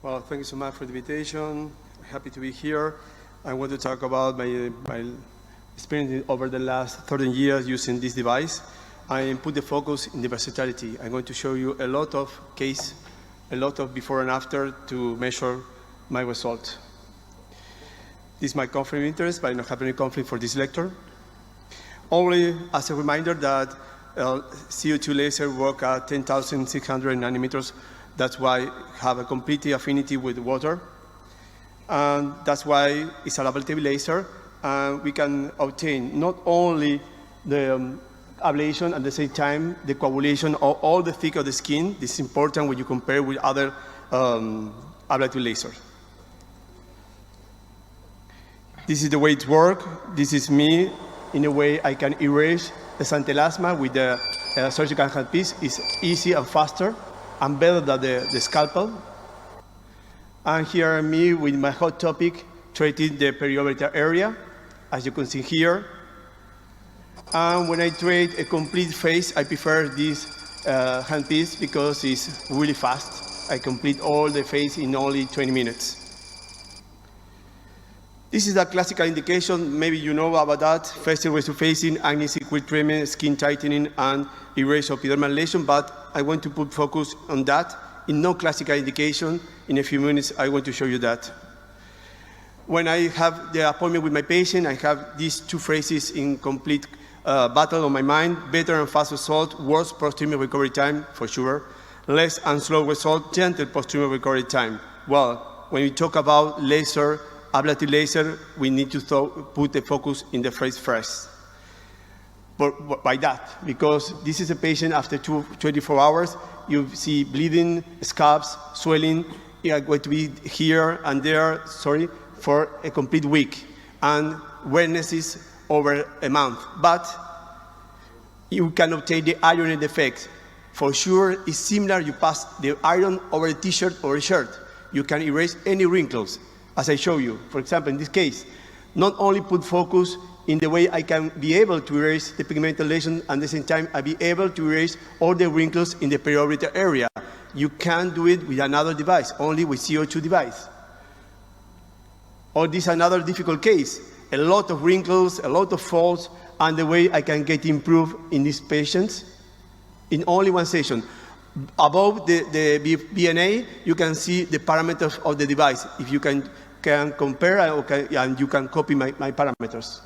Well, thank you so much for the invitation. Happy to be here. I want to talk about my experience over the last 13 years using this device. I put the focus in the versatility. I'm going to show you a lot of case, a lot of before and after to measure my result. This is my conflict of interest, but I don't have any conflict for this lecture. Only as a reminder that CO2 laser work at 10,600 nanometers. That's why I have a complete affinity with water. And that's why it's a laboratory laser. And we can obtain not only the ablation at the same time, the coagulation of all the thick of the skin. This is important when you compare with other ablative lasers. This is the way it works. This is me. In a way, I can erase the santelasma with the surgical handpiece. It's easy and faster and better than the scalpel. And here me with my hot topic, treating the periorbital area, as you can see here. And when I treat a complete face, I prefer this handpiece because it's really fast. I complete all the face in only 20 minutes. This is a classical indication, maybe you know about that, facial resurfacing, acne sequence treatment, skin tightening, and erase of epidermal lesion, but I want to put focus on that in no classical indication. In a few minutes, I want to show you that. When I have the appointment with my patient, I have these two phrases in complete battle on my mind: better and fast result, worse post-treatment recovery time, for sure, less and slow result, gentle post-treatment recovery time. Well, when we talk about laser, ablative laser, we need to put the focus in the phrase first. But by that, because this is a patient after 24 hours, you see bleeding, scabs, swelling, you are going to be here and there, for a complete week, and rednesses over a month. But you can obtain the ironing effect. For sure, it's similar, you pass the iron over a t-shirt or a shirt. You can erase any wrinkles, as I show you. For example, in this case, not only put focus in the way I can be able to erase the pigmental lesion, and at the same time, I be able to erase all the wrinkles in the periorbital area. You can't do it with another device, only with CO2 device. Or this is another difficult case. A lot of wrinkles, a lot of folds, and the way I can get improved in these patients in only one session. Above the BNA, you can see the parameters of the device. If you can compare and you can copy my parameters.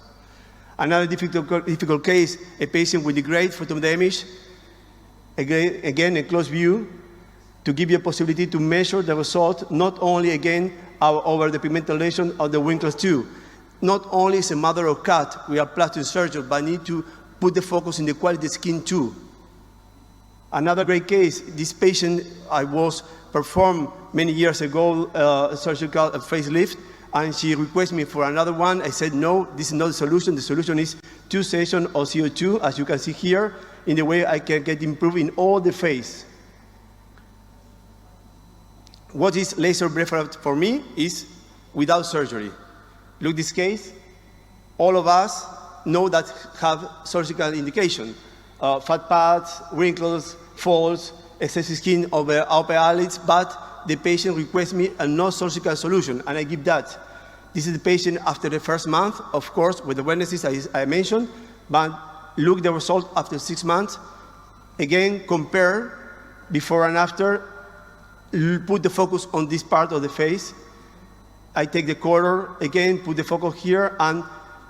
Another difficult case, a patient with degrade photo damage, again a close view, to give you a possibility to measure the result, not only again over the pigmental lesion of the wrinkles too. Not only is a matter of cut, we are plastic surgeons, but need to put the focus in the quality of skin too. Another great case, this patient I was performed many years ago, a surgical facelift, and she requested me for another one. I said, no, this is not the solution. The solution is 2 sessions of CO2, as you can see here, in the way I can get improved in all the face. What is laser preferred for me is without surgery. Look this case. All of us know that have surgical indication. Fat pads, wrinkles, folds, excessive skin over upper eyelids, but the patient requests me a non-surgical solution, and I give that. This is the patient after the first month, of course, with the rednesses I mentioned, but look the result after 6 months. Again, compare before and after, put the focus on this part of the face. I take the color, again, put the focus here, and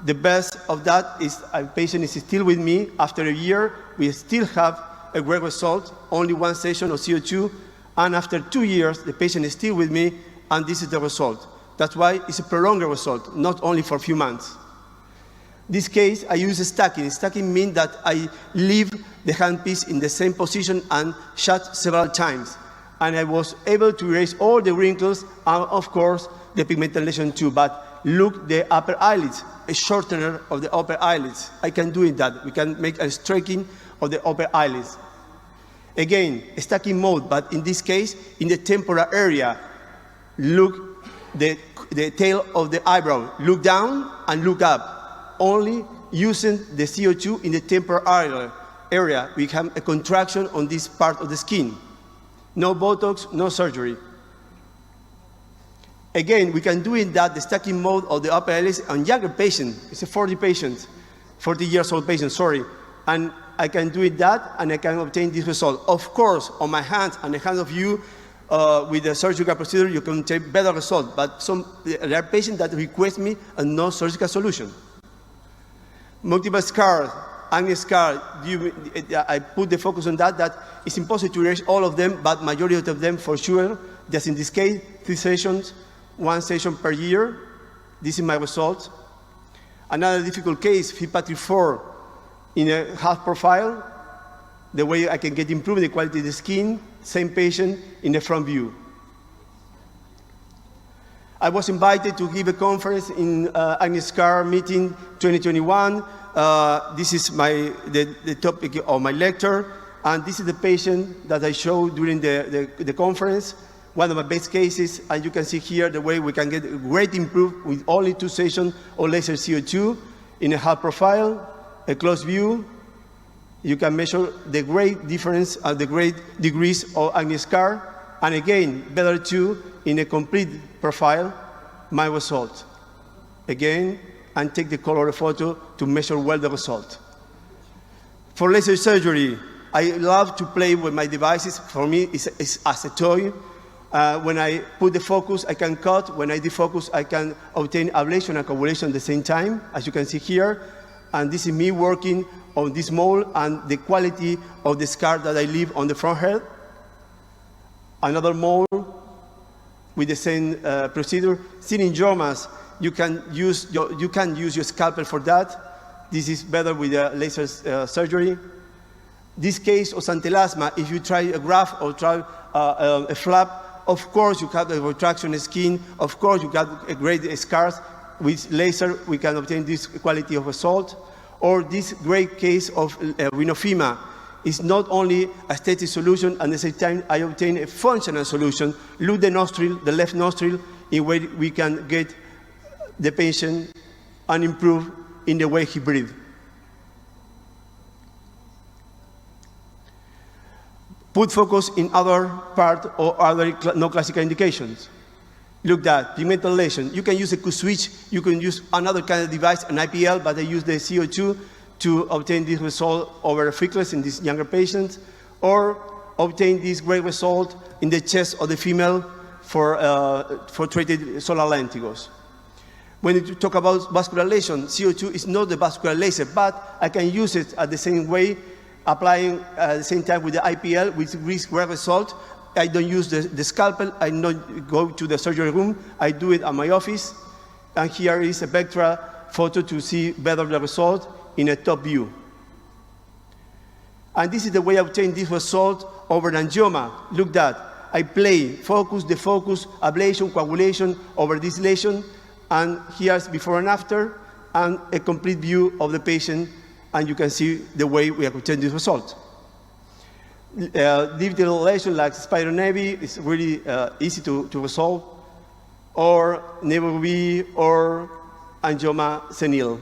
the best of that is a patient is still with me after a year. We still have a great result, only 1 session of CO2, and after 2 years, the patient is still with me, and this is the result. That's why it's a prolonged result, not only for a few months. This case, I use stacking. Stacking means that I leave the handpiece in the same position and shut several times. And I was able to erase all the wrinkles, and of course, the pigmental lesion too. But look the upper eyelids, a shortener of the upper eyelids. I can do that. We can make a striking of the upper eyelids. Again, stacking mode, but in this case, in the temporal area. Look the tail of the eyebrow. Look down and look up. Only using the CO2 in the temporal area, we have a contraction on this part of the skin. No Botox, no surgery. Again, we can do in that the stacking mode of the upper LS on younger patient. It's a 40 years old patient, sorry. And I can do it that, and I can obtain this result. Of course, on my hands and the hands of you, with the surgical procedure, you can take better result. But there are patients that request me a non-surgical solution. Multiple scars, acne scar, I put the focus on that it's impossible to erase all of them, but majority of them for sure. Just in this case, 3 sessions, 1 session per year. This is my result. Another difficult case, FIPA-4 in a half profile, the way I can get improved the quality of the skin, same patient in the front view. I was invited to give a conference in acne scar meeting 2021. This is the topic of my lecture, and this is the patient that I showed during the conference, one of my best cases, and you can see here the way we can get great improvement with only 2 sessions of laser CO2 in a half profile, a close view. You can measure the great difference and the great degrees of acne scar, and again, better too, in a complete profile, my result. Again, and take the color photo to measure well the result. For laser surgery, I love to play with my devices. For me, it's as a toy. When I put the focus, I can cut. When I defocus, I can obtain ablation and coagulation at the same time, as you can see here. And this is me working on this mold and the quality of the scar that I leave on the front head. Another mold with the same procedure. Synangiomas, you can use your scalpel for that. This is better with laser surgery. This case of xanthelasma, if you try a graft or try a flap, of course you have a retraction skin. Of course you got a great scars. With laser, we can obtain this quality of result. Or this great case of rhinophyma is not only a aesthetic solution, and at the same time I obtain a functional solution. Look the nostril, the left nostril, in which we can get the patient and improve in the way he breathes. Put focus in other part or other non-classical indications. Look that, pigmental lesion. You can use a Q-switch, you can use another kind of device, an IPL, but I use the CO2 to obtain this result over freckles in these younger patients, or obtain this great result in the chest of the female for treated solar lenticels. When you talk about vascular lesion, CO2 is not the vascular laser, but I can use it at the same way, applying at the same time with the IPL, which gives great result. I don't use the scalpel, I don't go to the surgery room, I do it at my office. And here is a Vectra photo to see better the result in a top view. And this is the way I obtain this result over an angioma. Look that, I play, focus, defocus, ablation, coagulation over this lesion, and here's before and after, and a complete view of the patient, and you can see the way we obtain this result. Digital lesion like spider nevi is really easy to resolve, or never be, or angioma senile.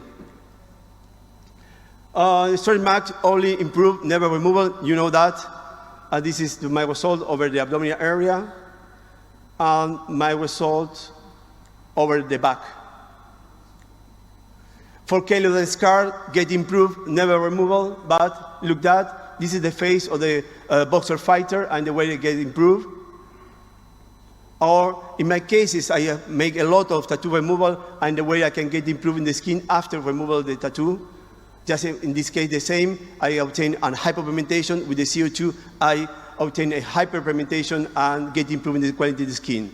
Straight marks only improve, never removal, you know that. This is my result over the abdominal area, and my result over the back. For keloid scar, get improved, never removal, but look that. This is the face of the boxer fighter and the way they get improved. Or in my cases, I make a lot of tattoo removal and the way I can get improved in the skin after removal of the tattoo. Just in this case, the same. I obtain a hyperpigmentation with the CO2. I obtain a hyperpigmentation and get improved in the quality of the skin.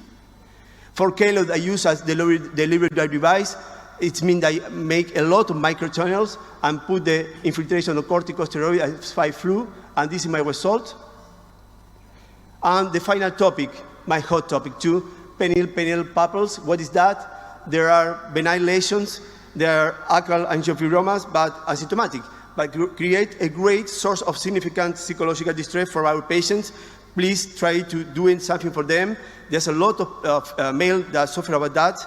For keloid, I use as delivery device. It means I make a lot of microtunnels and put the infiltration of corticosteroid as 5 flu, and this is my result. And the final topic, my hot topic too, penial papules. What is that? There are benign lesions, there are acral angiofibromas, but asymptomatic, but create a great source of significant psychological distress for our patients. Please try to do something for them. There's a lot of male that suffer about that.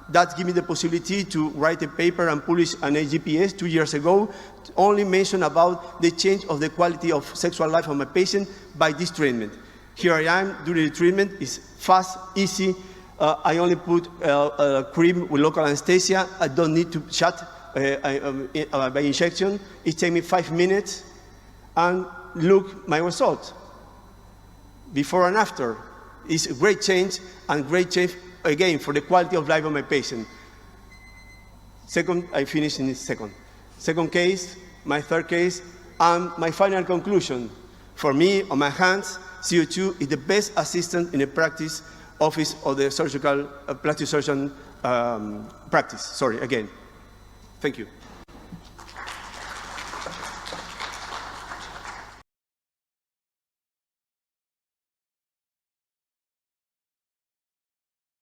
That gave me the possibility to write a paper and publish an AGPS 2 years ago, only mention about the change of the quality of sexual life of my patient by this treatment. Here I am during the treatment. It's fast, easy, I only put cream with local anesthesia. I don't need to shut by injection. It takes me 5 minutes, and look my result. Before and after. It's a great change, and great change, again, for the quality of life of my patient. Second, I finish in a second. Second case, my third case, and my final conclusion. For me, on my hands, CO2 is the best assistant in the practice office of the surgical plastic surgeon practice. Sorry, again. Thank you.